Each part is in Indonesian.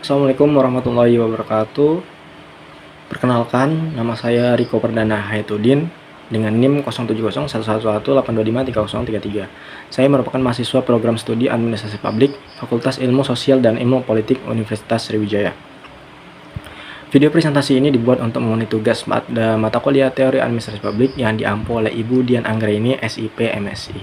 Assalamualaikum warahmatullahi wabarakatuh. Perkenalkan, nama saya Riko Perdana Hayatuddin dengan NIM 070111825303. Saya merupakan mahasiswa program studi Administrasi Publik, Fakultas Ilmu Sosial dan Ilmu Politik Universitas Sriwijaya. Video presentasi ini dibuat untuk memenuhi tugas pada mata kuliah Teori Administrasi Publik yang diampu oleh Ibu Dian Anggraini, SIP, MSI.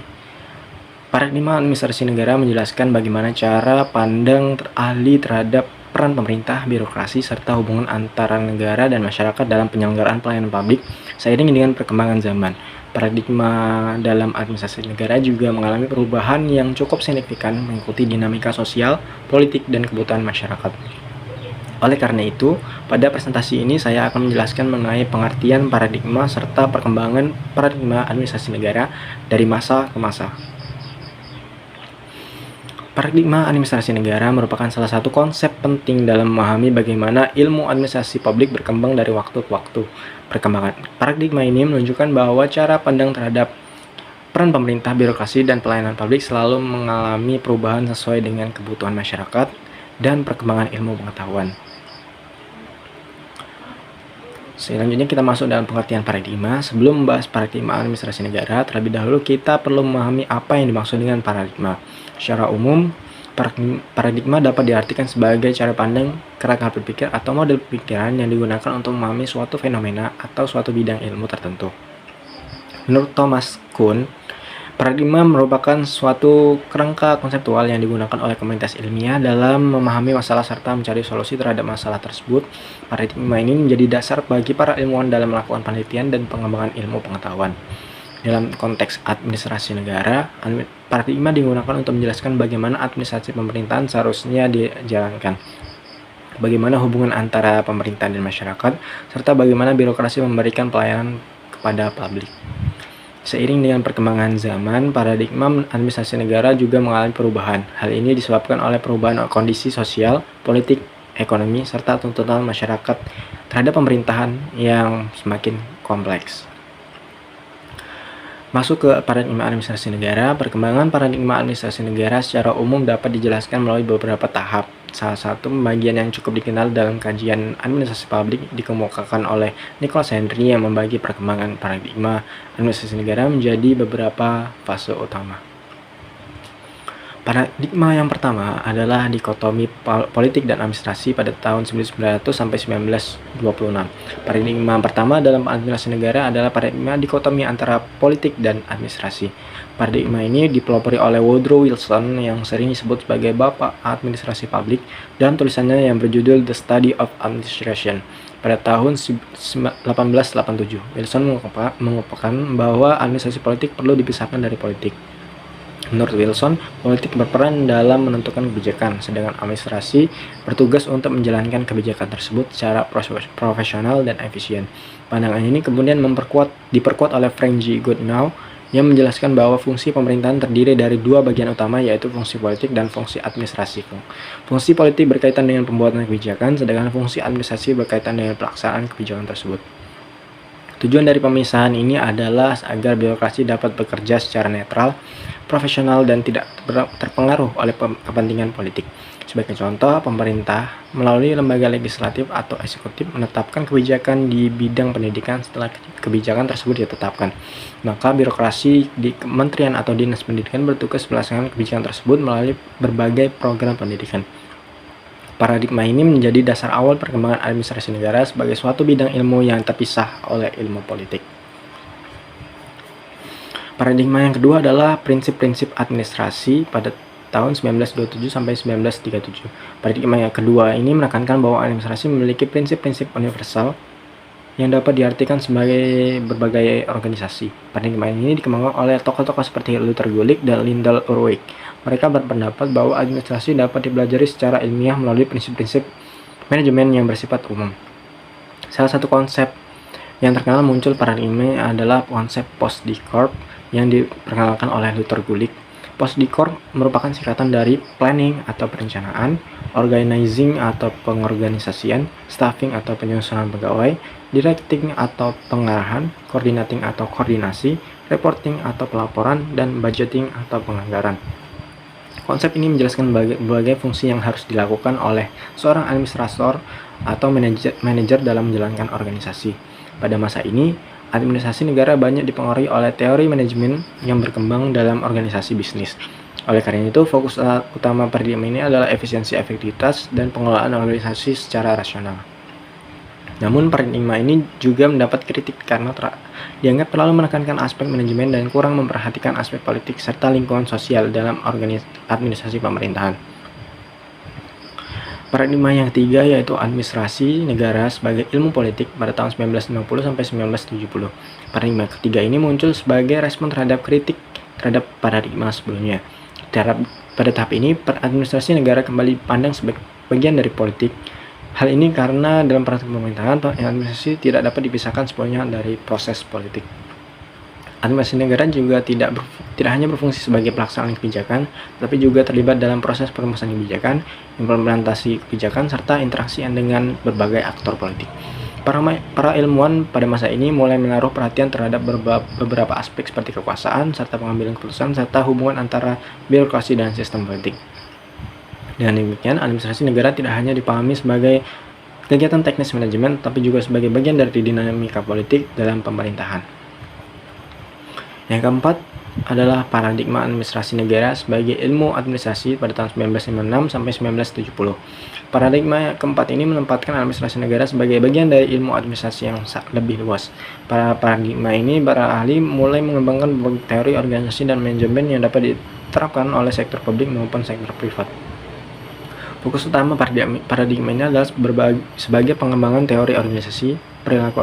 Paradigma administrasi negara menjelaskan bagaimana cara pandang ahli terhadap peran pemerintah, birokrasi, serta hubungan antara negara dan masyarakat dalam penyelenggaraan pelayanan publik seiring dengan perkembangan zaman. Paradigma dalam administrasi negara juga mengalami perubahan yang cukup signifikan mengikuti dinamika sosial, politik, dan kebutuhan masyarakat. Oleh karena itu, pada presentasi ini saya akan menjelaskan mengenai pengertian paradigma serta perkembangan paradigma administrasi negara dari masa ke masa. Paradigma administrasi negara merupakan salah satu konsep penting dalam memahami bagaimana ilmu administrasi publik berkembang dari waktu ke waktu. Perkembangan paradigma ini menunjukkan bahwa cara pandang terhadap peran pemerintah, birokrasi, dan pelayanan publik selalu mengalami perubahan sesuai dengan kebutuhan masyarakat dan perkembangan ilmu pengetahuan. Selanjutnya kita masuk dalam pengertian paradigma. Sebelum membahas paradigma administrasi negara, terlebih dahulu kita perlu memahami apa yang dimaksud dengan paradigma. Secara umum, paradigma dapat diartikan sebagai cara pandang, kerangka berpikir, atau model pemikiran yang digunakan untuk memahami suatu fenomena atau suatu bidang ilmu tertentu. Menurut Thomas Kuhn, paradigma merupakan suatu kerangka konseptual yang digunakan oleh komunitas ilmiah dalam memahami masalah serta mencari solusi terhadap masalah tersebut. Paradigma ini menjadi dasar bagi para ilmuwan dalam melakukan penelitian dan pengembangan ilmu pengetahuan. Dalam konteks administrasi negara, paradigma digunakan untuk menjelaskan bagaimana administrasi pemerintahan seharusnya dijalankan, bagaimana hubungan antara pemerintah dan masyarakat, serta bagaimana birokrasi memberikan pelayanan kepada publik. Seiring dengan perkembangan zaman, paradigma administrasi negara juga mengalami perubahan. Hal ini disebabkan oleh perubahan kondisi sosial, politik, ekonomi, serta tuntutan masyarakat terhadap pemerintahan yang semakin kompleks. Masuk ke paradigma administrasi negara, perkembangan paradigma administrasi negara secara umum dapat dijelaskan melalui beberapa tahap. Salah satu pembagian yang cukup dikenal dalam kajian administrasi publik dikemukakan oleh Nicholas Henry yang membagi perkembangan paradigma administrasi negara menjadi beberapa fase utama. Paradigma yang pertama adalah dikotomi politik dan administrasi pada tahun 1900 sampai 1926. Paradigma pertama dalam administrasi negara adalah paradigma dikotomi antara politik dan administrasi. Paradigma ini dipelopori oleh Woodrow Wilson yang sering disebut sebagai Bapak Administrasi Publik dalam tulisannya yang berjudul The Study of Administration. Pada tahun 1887, Wilson mengungkapkan bahwa administrasi politik perlu dipisahkan dari politik. Menurut Wilson, politik berperan dalam menentukan kebijakan, sedangkan administrasi bertugas untuk menjalankan kebijakan tersebut secara profesional dan efisien. Pandangan ini kemudian diperkuat oleh Frank G. Goodenough yang menjelaskan bahwa fungsi pemerintahan terdiri dari dua bagian utama, yaitu fungsi politik dan fungsi administrasi. Fungsi politik berkaitan dengan pembuatan kebijakan, sedangkan fungsi administrasi berkaitan dengan pelaksanaan kebijakan tersebut. Tujuan dari pemisahan ini adalah agar birokrasi dapat bekerja secara netral, profesional, dan tidak terpengaruh oleh kepentingan politik. Sebagai contoh, pemerintah melalui lembaga legislatif atau eksekutif menetapkan kebijakan di bidang pendidikan. Setelah kebijakan tersebut ditetapkan, maka birokrasi di kementerian atau dinas pendidikan bertugas melaksanakan kebijakan tersebut melalui berbagai program pendidikan. Paradigma ini menjadi dasar awal perkembangan administrasi negara sebagai suatu bidang ilmu yang terpisah oleh ilmu politik. Paradigma yang kedua adalah prinsip-prinsip administrasi pada tahun 1927 sampai 1937. Paradigma yang kedua ini menekankan bahwa administrasi memiliki prinsip-prinsip universal yang dapat diartikan sebagai berbagai organisasi. Paradigma ini dikembangkan oleh tokoh-tokoh seperti Luther Gulick dan Lyndall Urwig. Mereka berpendapat bahwa administrasi dapat dipelajari secara ilmiah melalui prinsip-prinsip manajemen yang bersifat umum. Salah satu konsep yang terkenal muncul paradigma adalah konsep post-decor yang diperkenalkan oleh Luther Gulick. Postdikor merupakan singkatan dari planning atau perencanaan, organizing atau pengorganisasian, staffing atau penyusunan pegawai, directing atau pengarahan, coordinating atau koordinasi, reporting atau pelaporan, dan budgeting atau penganggaran. Konsep ini menjelaskan berbagai fungsi yang harus dilakukan oleh seorang administrator atau manajer dalam menjalankan organisasi. Pada masa ini, administrasi negara banyak dipengaruhi oleh teori manajemen yang berkembang dalam organisasi bisnis. Oleh karena itu, fokus utama paradigma ini adalah efisiensi, efektivitas, dan pengelolaan organisasi secara rasional. Namun paradigma ini juga mendapat kritik karena dianggap terlalu menekankan aspek manajemen dan kurang memperhatikan aspek politik serta lingkungan sosial dalam administrasi pemerintahan. Paradigma yang ketiga yaitu administrasi negara sebagai ilmu politik pada tahun 1950 sampai 1970. Paradigma ketiga ini muncul sebagai respon terhadap kritik terhadap paradigma sebelumnya. Pada tahap ini, administrasi negara kembali dipandang sebagai bagian dari politik. Hal ini karena dalam praktik pemerintahan, administrasi tidak dapat dipisahkan sepenuhnya dari proses politik. Administrasi negara juga tidak hanya berfungsi sebagai pelaksanaan kebijakan, tapi juga terlibat dalam proses perumusan kebijakan, implementasi kebijakan, serta interaksi dengan berbagai aktor politik. Para ilmuwan pada masa ini mulai menaruh perhatian terhadap beberapa aspek seperti kekuasaan, serta pengambilan keputusan, serta hubungan antara birokrasi dan sistem politik. Dengan demikian, administrasi negara tidak hanya dipahami sebagai kegiatan teknis manajemen, tapi juga sebagai bagian dari dinamika politik dalam pemerintahan. Yang keempat adalah paradigma administrasi negara sebagai ilmu administrasi pada tahun 1956 sampai 1970. Paradigma keempat ini menempatkan administrasi negara sebagai bagian dari ilmu administrasi yang lebih luas. Pada paradigma ini, para ahli mulai mengembangkan berbagai teori organisasi dan manajemen yang dapat diterapkan oleh sektor publik maupun sektor privat. Fokus utama paradigma ini adalah sebagai pengembangan teori organisasi, perilaku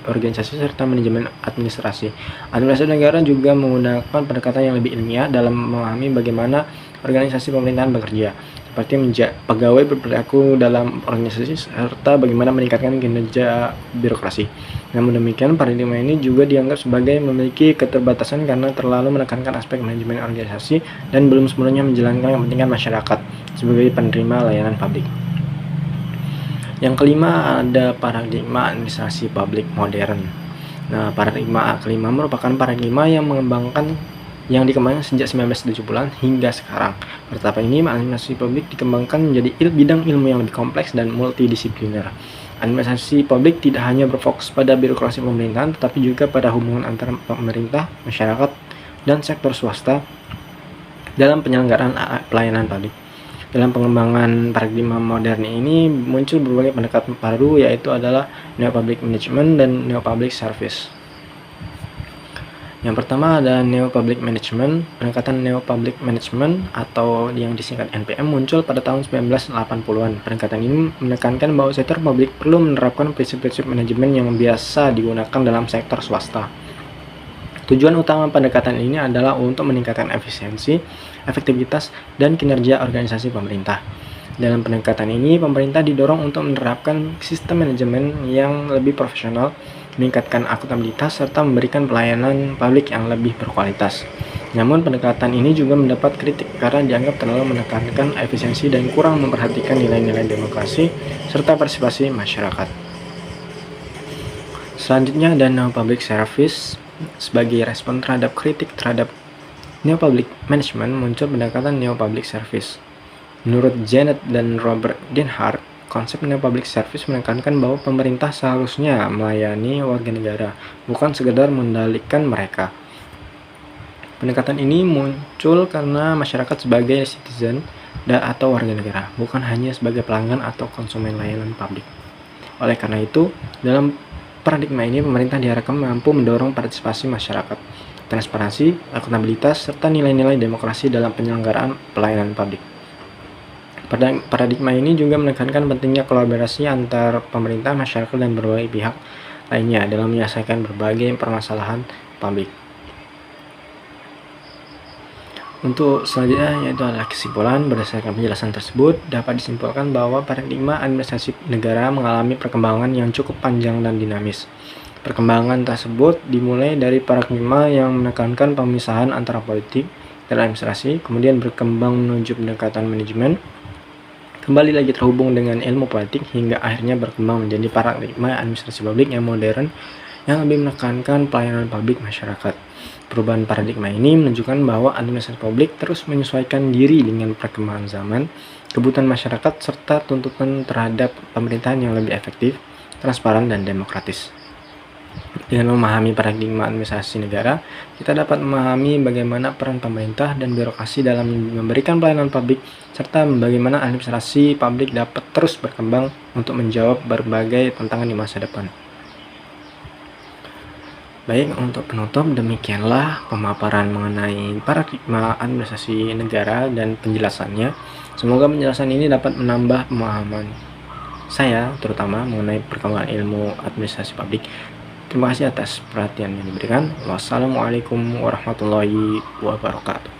organisasi, serta manajemen administrasi. Administrasi negara juga menggunakan pendekatan yang lebih ilmiah dalam memahami bagaimana organisasi pemerintahan bekerja, seperti pegawai berperilaku dalam organisasi, serta bagaimana meningkatkan kinerja birokrasi. Namun demikian, paradigma ini juga dianggap sebagai memiliki keterbatasan karena terlalu menekankan aspek manajemen organisasi dan belum sepenuhnya menjalankan kepentingan masyarakat sebagai penerima layanan publik. Yang kelima ada paradigma administrasi publik modern. Nah, paradigma kelima merupakan paradigma yang dikembangkan sejak 1970-an hingga sekarang. Pada tahap ini, administrasi publik dikembangkan menjadi bidang ilmu yang lebih kompleks dan multidisipliner. Administrasi publik tidak hanya berfokus pada birokrasi pemerintahan, tetapi juga pada hubungan antara pemerintah, masyarakat, dan sektor swasta dalam penyelenggaraan pelayanan publik. Dalam pengembangan paradigma modern ini muncul berbagai pendekatan baru, yaitu adalah Neo-Public Management dan Neo-Public Service. Yang pertama ada Neo-Public Management. Pendekatan Neo-Public Management atau yang disingkat NPM muncul pada tahun 1980-an. Pendekatan ini menekankan bahwa sektor publik perlu menerapkan prinsip-prinsip manajemen yang biasa digunakan dalam sektor swasta. Tujuan utama pendekatan ini adalah untuk meningkatkan efisiensi, efektivitas, dan kinerja organisasi pemerintah. Dalam pendekatan ini, pemerintah didorong untuk menerapkan sistem manajemen yang lebih profesional, meningkatkan akuntabilitas, serta memberikan pelayanan publik yang lebih berkualitas. Namun, pendekatan ini juga mendapat kritik karena dianggap terlalu menekankan efisiensi dan kurang memperhatikan nilai-nilai demokrasi serta partisipasi masyarakat. Selanjutnya ada Neo-Public Service. Sebagai respon terhadap kritik terhadap Neo-Public Management, muncul pendekatan Neo-Public Service. Menurut Janet dan Robert Denhart, konsep Neo-Public Service menekankan bahwa pemerintah seharusnya melayani warga negara, bukan sekedar mengendalikan mereka. Pendekatan ini muncul karena masyarakat sebagai citizen atau warga negara, bukan hanya sebagai pelanggan atau konsumen layanan publik. Oleh karena itu, dalam paradigma ini, pemerintah diharapkan mampu mendorong partisipasi masyarakat, transparansi, akuntabilitas, serta nilai-nilai demokrasi dalam penyelenggaraan pelayanan publik. Paradigma ini juga menekankan pentingnya kolaborasi antar pemerintah, masyarakat, dan berbagai pihak lainnya dalam menyelesaikan berbagai permasalahan publik. Untuk selanjutnya yaitu adalah kesimpulan. Berdasarkan penjelasan tersebut, dapat disimpulkan bahwa paradigma administrasi negara mengalami perkembangan yang cukup panjang dan dinamis. Perkembangan tersebut dimulai dari paradigma yang menekankan pemisahan antara politik dan administrasi, kemudian berkembang menuju pendekatan manajemen, kembali lagi terhubung dengan ilmu politik, hingga akhirnya berkembang menjadi paradigma administrasi publik yang modern yang lebih menekankan pelayanan publik masyarakat. Perubahan paradigma ini menunjukkan bahwa administrasi publik terus menyesuaikan diri dengan perkembangan zaman, kebutuhan masyarakat, serta tuntutan terhadap pemerintahan yang lebih efektif, transparan, dan demokratis. Dengan memahami paradigma administrasi negara, kita dapat memahami bagaimana peran pemerintah dan birokrasi dalam memberikan pelayanan publik, serta bagaimana administrasi publik dapat terus berkembang untuk menjawab berbagai tantangan di masa depan. Baik, untuk penutup demikianlah pemaparan mengenai paradigma administrasi negara dan penjelasannya. Semoga penjelasan ini dapat menambah pemahaman saya terutama mengenai perkembangan ilmu administrasi publik. Terima kasih atas perhatian yang diberikan. Wassalamualaikum warahmatullahi wabarakatuh.